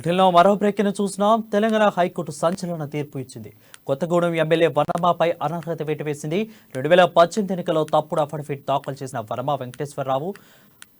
బ్రిటన్లో మరో బ్రేక్ను చూసినాం. తెలంగాణ హైకోర్టు సంచలన తీర్పు ఇచ్చింది. కొత్తగూడెం ఎమ్మెల్యే వనమాపై అనర్హత వేటు వేసింది. 2018 ఎన్నికల్లో తప్పుడు అఫిడవిట్ దాఖలు చేసిన వనమా వెంకటేశ్వరరావు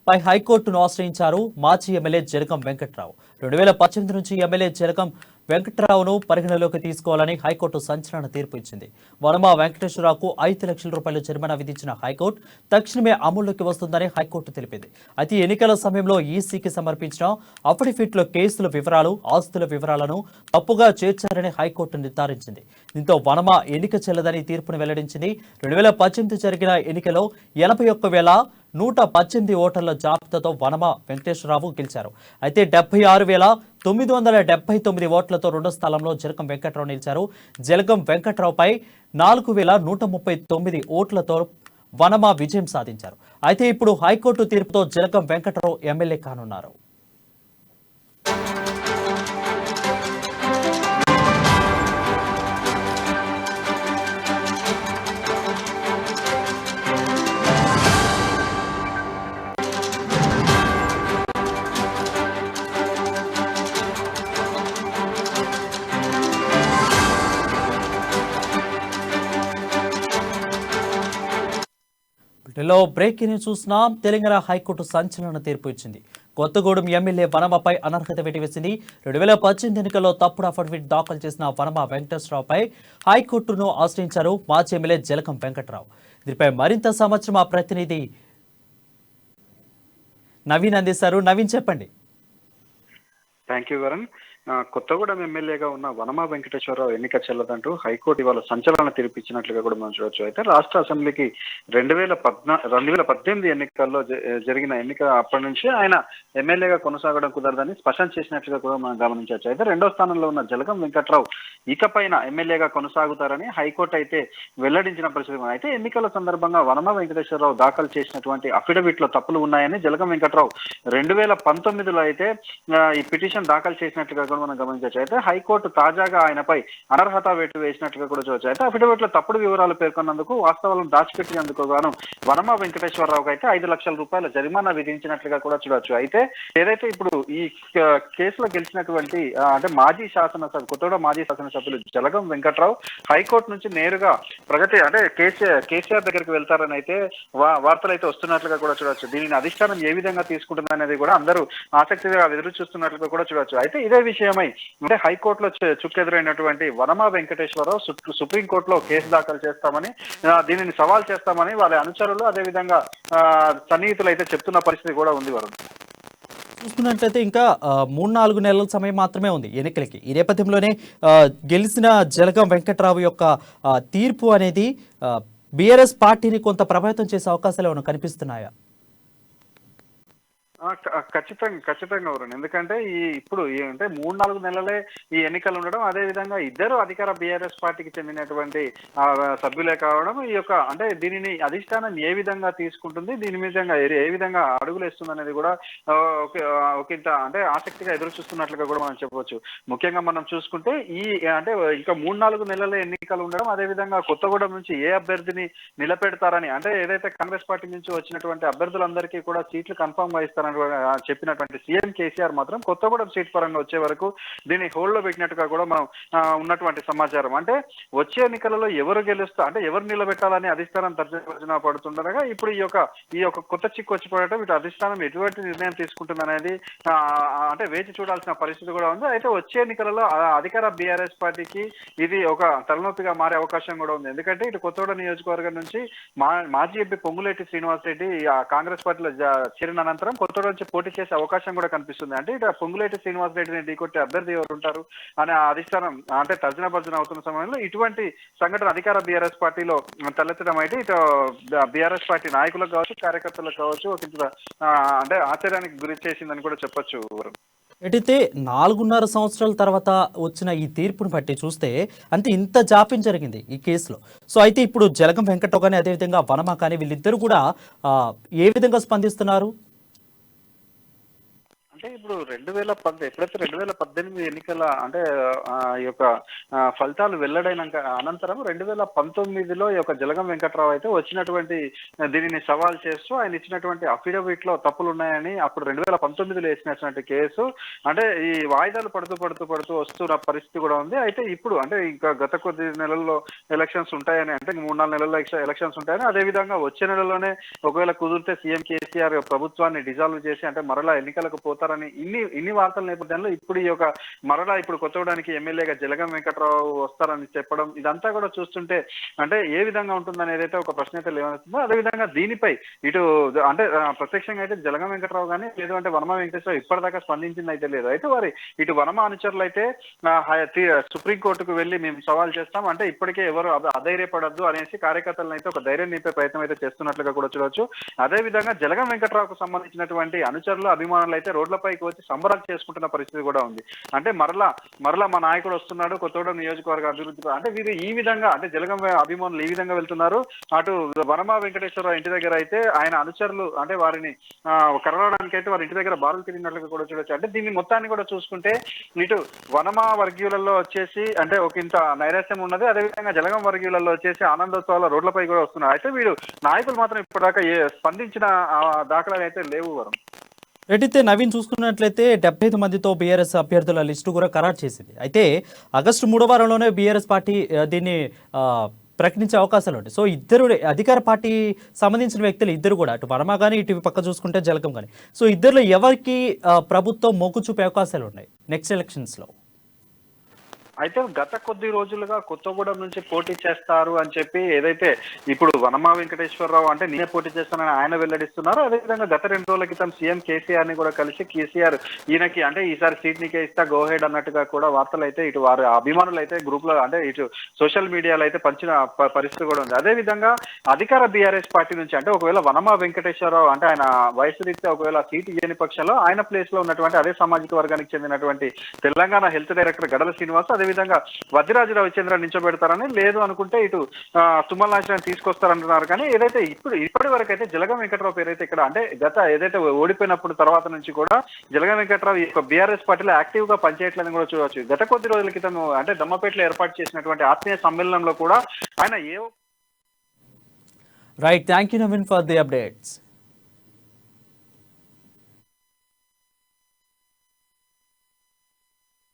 పై హైకోర్టును ఆశ్రయించారు మాజీ ఎమ్మెల్యే జలగం వెంకట్రావు. 2018 నుంచి ఎమ్మెల్యే జలగం వెంకట్రావును పరిగణలోకి తీసుకోవాలని హైకోర్టు సంచలన తీర్పు ఇచ్చింది. వనమా వెంకటేశ్వరరావుకు 5 లక్షల రూపాయల జరిమానా విధించిన హైకోర్టు తక్షణమే అమల్లోకి వస్తుందని హైకోర్టు తెలిపింది. అయితే ఎన్నికల సమయంలో ఈసీకి సమర్పించిన అఫిడవిట్లో కేసుల వివరాలు, ఆస్తుల వివరాలను తప్పుగా చేర్చారని హైకోర్టు నిర్ధారించింది. దీంతో వనమా ఎన్నిక చెల్లదని తీర్పును వెల్లడించింది. 2018 జరిగిన ఎన్నికలో 81,118 ఓటర్ల జాబితాతో వనమా వెంకటేశ్వరరావు గెలిచారు. అయితే 76,979 ఓట్లతో రెండో స్థానంలో జలగం వెంకట్రావు నిలిచారు. జలగం వెంకట్రావుపై 4,139 ఓట్లతో వనమా విజయం సాధించారు. అయితే ఇప్పుడు హైకోర్టు తీర్పుతో జలగం వెంకట్రావు ఎమ్మెల్యే కానున్నారు. బ్రిటన్లో బ్రేకింగ్ చూసినాం. తెలంగాణ హైకోర్టు సంచలన తీర్పు ఇచ్చింది. కొత్తగూడెం ఎమ్మెల్యే వనమాపై అనర్హత వేసివేసింది. 2018 ఎన్నికల్లో తప్పుడు అఫిడవిట్ దాఖలు చేసిన వనమా వెంకటేశ్వరరావుపై హైకోర్టును ఆశ్రయించారు మాజీ ఎమ్మెల్యే జలగం వెంకట్రావు. దీనిపై మరింత సమాచారం మా ప్రతినిధి నవీన్ అందిస్తారు. నవీన్, చెప్పండి. Thank you Varun. కొత్తగూడెం ఎమ్మెల్యేగా ఉన్న వనమా వెంకటేశ్వరరావు ఎన్నిక చెల్లదంటూ హైకోర్టు ఇవాళ సంచలన తీర్పు ఇచ్చినట్లుగా కూడా మనం చూడొచ్చు. అయితే రాష్ట్ర అసెంబ్లీకి 2018 ఎన్నికల్లో జరిగిన ఎన్నిక అప్పటి నుంచి ఆయన ఎమ్మెల్యేగా కొనసాగడం కుదరదని స్పష్టం చేసినట్లుగా కూడా మనం గమనించవచ్చు. అయితే రెండో స్థానంలో ఉన్న జలగం వెంకట్రావు ఇకపైన ఎమ్మెల్యేగా కొనసాగుతారని హైకోర్టు అయితే వెల్లడించిన పరిస్థితి. అయితే ఎన్నికల సందర్భంగా వనమా వెంకటేశ్వరరావు దాఖలు చేసినటువంటి అఫిడవిట్లో తప్పులు ఉన్నాయని జలగం వెంకట్రావు 2019లో అయితే ఈ పిటిషన్ దాఖలు చేసినట్లుగా మనం గమనించవచ్చు. అయితే హైకోర్టు తాజాగా ఆయనపై అనర్హత వేటు వేసినట్లుగా కూడా చూడవచ్చు. అయితే అఫిడవిట్లో తప్పుడు వివరాలు పేర్కొన్నందుకు, వాస్తవాలను దాచిపెట్టినందుకు గాను వనమా వెంకటేశ్వరరావుకు అయితే 5 లక్షల రూపాయల జరిమానా విధించినట్లుగా కూడా చూడవచ్చు. అయితే ఏదైతే ఇప్పుడు ఈ కేసులో గెలిచినటువంటి అంటే కొత్తగూడెం మాజీ శాసనసభ్యులు జలగం వెంకట్రావు హైకోర్టు నుంచి నేరుగా కేసీఆర్ దగ్గరికి వెళ్తారని అయితే వార్తలు అయితే వస్తున్నట్లుగా కూడా చూడవచ్చు. దీనిని అధిష్టానం ఏ విధంగా తీసుకుంటుంది అనేది కూడా అందరూ ఆసక్తిగా ఎదురు చూస్తున్నట్లుగా కూడా చూడవచ్చు. అయితే ఇదే విషయమై అంటే హైకోర్టులో చుక్కెదురైనటువంటి వనమా వెంకటేశ్వరరావు సుప్రీంకోర్టులో కేసు దాఖలు చేస్తామని, దీనిని సవాల్ చేస్తామని వాళ్ళ అనుచరులు అదేవిధంగా సన్నిహితులు అయితే చెప్తున్న పరిస్థితి కూడా ఉంది. వరుణ్, చూసుకున్నట్లయితే ఇంకా 3-4 నెలల సమయం మాత్రమే ఉంది ఎన్నికలకి. ఈ నేపథ్యంలోనే గెలిచిన జలగం వెంకట్రావు యొక్క తీర్పు అనేది బీఆర్ఎస్ పార్టీని కొంత ప్రభావితం చేసే అవకాశాలు ఏమైనా కనిపిస్తున్నాయా? ఖచ్చితంగా వరుణ్. ఎందుకంటే ఇప్పుడు అంటే 3-4 నెలలే ఈ ఎన్నికలు ఉండడం, అదే విధంగా ఇద్దరు అధికార బీఆర్ఎస్ పార్టీకి చెందినటువంటి సభ్యులే కావడం, ఈ యొక్క అంటే దీనిని అధిష్టానం ఏ విధంగా తీసుకుంటుంది, దీని మీద ఏ విధంగా అడుగులు వేస్తుంది అనేది కూడా ఒకంత అంటే ఆసక్తిగా ఎదురు చూస్తున్నట్లుగా కూడా మనం చెప్పవచ్చు. ముఖ్యంగా మనం చూసుకుంటే అంటే ఇంకా 3-4 నెలల ఎన్నికలు ఉండడం, అదే విధంగా కొత్తగూడెం నుంచి ఏ అభ్యర్థిని నిలబెడతారని, అంటే ఏదైతే కాంగ్రెస్ పార్టీ నుంచి వచ్చినటువంటి అభ్యర్థులందరికీ కూడా సీట్లు కన్ఫర్మ్ గా ఇస్తారని చెప్పినటువంటి సీఎం కేసీఆర్ మాత్రం కొత్తగూడెం సీట్ పరంగా వచ్చే వరకు దీన్ని హోల్డ్ లో పెట్టినట్టుగా కూడా మనం ఉన్నటువంటి సమాచారం. అంటే వచ్చే ఎన్నికలలో ఎవరు అంటే ఎవరు నిలబెట్టాలని అధిష్టానం తర్జన పడుతుండగా ఇప్పుడు ఈ యొక్క కొత్త చిక్కు వచ్చిపోవడం, ఇటు అధిష్టానం ఎటువంటి నిర్ణయం తీసుకుంటుంది అనేది అంటే వేచి చూడాల్సిన పరిస్థితి కూడా ఉంది. అయితే వచ్చే ఎన్నికలలో అధికార బీఆర్ఎస్ పార్టీకి ఇది ఒక తలనొప్పిగా మారే అవకాశం కూడా ఉంది. ఎందుకంటే ఇటు కొత్తగూడెం నియోజకవర్గం నుంచి మాజీ ఎంపీ పొంగులేటి శ్రీనివాస్ రెడ్డి కాంగ్రెస్ పార్టీలో చేరిన అనంతరం కొత్తగూడెం నుంచి పోటీ చేసే అవకాశం కూడా కనిపిస్తుంది. అంటే ఇటు పొంగులేటి శ్రీనివాస్ రెడ్డిని ఢీకొట్టే అభ్యర్థి ఎవరు ఉంటారు అనే అధిష్టానం అంటే తర్జన భర్జన అవుతున్న సమయంలో ఇటువంటి సంఘటన అధికార బీఆర్ఎస్ పార్టీలో తలెత్తడం అయితే ఇటు బీఆర్ఎస్ పార్టీ నాయకులకు కావచ్చు, కార్యకర్తలకు కావచ్చు అంటే ఆశ్చర్యానికి గురి చేసిందని కూడా చెప్పొచ్చు. అయితే 4.5 సంవత్సరాల తర్వాత వచ్చిన ఈ తీర్పును బట్టి చూస్తే అంటే ఇంత జాప్యం జరిగింది ఈ కేసులో. సో అయితే ఇప్పుడు జలగం వెంకట్రావు కానీ అదేవిధంగా వనమా కానీ వీళ్ళిద్దరూ కూడా ఏ విధంగా స్పందిస్తున్నారు? అంటే ఇప్పుడు 2010 ఎప్పుడైతే 2018 ఎన్నికల అంటే ఈ యొక్క ఫలితాలు వెల్లడైనాక అనంతరం 2019లో ఈ యొక్క జలగం వెంకట్రావు అయితే వచ్చినటువంటి దీనిని సవాల్ చేస్తూ ఆయన ఇచ్చినటువంటి అఫిడవిట్ లో తప్పులు ఉన్నాయని అప్పుడు 2019లో వేసినటువంటి కేసు అంటే ఈ వాయిదాలు పడుతూ వస్తున్న పరిస్థితి కూడా ఉంది. అయితే ఇప్పుడు అంటే ఇంకా గత కొద్ది నెలల్లో ఎలక్షన్స్ ఉంటాయని అంటే 3-4 నెలల్లో ఎలక్షన్స్ ఉంటాయని, అదే విధంగా వచ్చే నెలలోనే ఒకవేళ కుదిరితే సీఎం కేసీఆర్ ప్రభుత్వాన్ని డిజాల్వ్ చేసి అంటే మరలా ఎన్నికలకు పోతారని ఇన్ని వార్తల నేపథ్యంలో ఇప్పుడు ఈ యొక్క మరలా ఇప్పుడు కొత్తగూడానికి ఎమ్మెల్యేగా జలగం వెంకట్రావు వస్తారని చెప్పడం ఇదంతా కూడా చూస్తుంటే అంటే ఏ విధంగా ఉంటుందని ఏదైతే ఒక ప్రశ్న అయితే లేవనెత్తుందో అదేవిధంగా దీనిపై ఇటు అంటే ప్రత్యక్షంగా అయితే జలగం వెంకట్రావు కానీ లేదు అంటే వనమా వెంకటేశ్వర ఇప్పటిదాకా స్పందించింది అయితే లేదు. అయితే వారి ఇటు వనమా అనుచరులు అయితే సుప్రీంకోర్టుకు వెళ్ళి మేము సవాల్ చేస్తాం అంటే ఇప్పటికే ఎవరు అధైర్యపడద్దు అనేసి కార్యకర్తలను అయితే ఒక ధైర్యం నింపే ప్రయత్నం అయితే చేస్తున్నట్లుగా కూడా చూడవచ్చు. అదే విధంగా జలగం వెంకట్రావుకు సంబంధించినటువంటి అనుచరులు అభిమానులు అయితే రోడ్లపైకి వచ్చి సంబరాలు చేసుకుంటున్న పరిస్థితి కూడా ఉంది. అంటే మరలా మా నాయకుడు వస్తున్నాడు కొత్తగూడెం నియోజకవర్గ అభివృద్ధి అంటే వీరు ఈ విధంగా అంటే జలగం అభిమానులు ఈ విధంగా వెళ్తున్నారు. అటు వనమా వెంకటేశ్వరరావు ఇంటి దగ్గర అయితే ఆయన అనుచరులు అంటే వారిని కరవడానికి అయితే వారి ఇంటి దగ్గర బారులు తిరిగినట్లుగా కూడా చూడొచ్చు. అంటే దీన్ని మొత్తాన్ని కూడా చూసుకుంటే ఇటు వనమా వర్గీయులలో వచ్చేసి అంటే ఒక ఇంత నైరాశ్యం ఉన్నది, అదేవిధంగా జలగం వర్గీయులలో వచ్చేసి ఆనందోత్సవాల రోడ్లపై కూడా వస్తున్నారు. అయితే వీడు నాయకులు మాత్రం ఇప్పటిదాకా స్పందించిన దాఖలాలు అయితే లేవు వరం. రెడ్డితే నవీన్ చూసుకున్నట్లయితే 75 మందితో బీఆర్ఎస్ అభ్యర్థుల లిస్టు కూడా ఖరారు చేసింది. అయితే ఆగస్టు 3వ వారంలోనే బీఆర్ఎస్ పార్టీ దీన్ని ప్రకటించే అవకాశాలు ఉంటాయి. సో ఇద్దరు అధికార పార్టీ సంబంధించిన వ్యక్తులు ఇద్దరు కూడా అటు వర్మ కానీ ఇటు పక్క చూసుకుంటే జలగం కానీ సో ఇద్దరిలో ఎవరికి ప్రభుత్వం మొగ్గు చూపే అవకాశాలు ఉన్నాయి నెక్స్ట్ ఎలక్షన్స్లో? అయితే గత కొద్ది రోజులుగా కొత్తగూడెం నుంచి పోటీ చేస్తారు అని చెప్పి ఏదైతే ఇప్పుడు వనమా వెంకటేశ్వరరావు అంటే నేనే పోటీ చేస్తానని ఆయన వెల్లడిస్తున్నారు. అదేవిధంగా గత 2 రోజుల క్రితం సీఎం కేసీఆర్ ని కూడా కలిసి కేసీఆర్ ఈయనకి అంటే ఈసారి సీట్ నీకే ఇస్తా గో హెడ్ అన్నట్టుగా కూడా వార్తలు అయితే ఇటు వారి అభిమానులు అయితే గ్రూప్ లో అంటే ఇటు సోషల్ మీడియాలో అయితే పంచిన పరిస్థితి కూడా ఉంది. అదేవిధంగా అధికార బీఆర్ఎస్ పార్టీ నుంచి అంటే ఒకవేళ వనమా వెంకటేశ్వరరావు అంటే ఆయన వయసు రీత్యా ఒకవేళ సీట్ ఇయ్యని పక్షంలో ఆయన ప్లేస్ లో ఉన్నటువంటి అదే సామాజిక వర్గానికి చెందినటువంటి తెలంగాణ హెల్త్ డైరెక్టర్ గడల శ్రీనివాస్ అదేవిధంగా వద్దిరాజు రవిచంద్ర నించోబెడతారని, లేదు అనుకుంటే ఇటు తుమ్మల నాశనాన్ని తీసుకొస్తారంటున్నారు. కానీ ఏదైతే ఇప్పటి వరకు అయితే జలగం వెంకట్రావు పేరు అయితే ఇక్కడ అంటే గత ఏదైతే ఓడిపోయినప్పుడు తర్వాత నుంచి కూడా జలగం వెంకట్రావు ఈ యొక్క బీఆర్ఎస్ పార్టీలో యాక్టివ్ గా పనిచేయట్లేదని కూడా చూడవచ్చు. గత కొద్ది రోజుల క్రితం అంటే దమ్మపేటలో ఏర్పాటు చేసినటువంటి ఆత్మీయ సమ్మేళనంలో కూడా ఆయన right, thank you Naveen for the updates.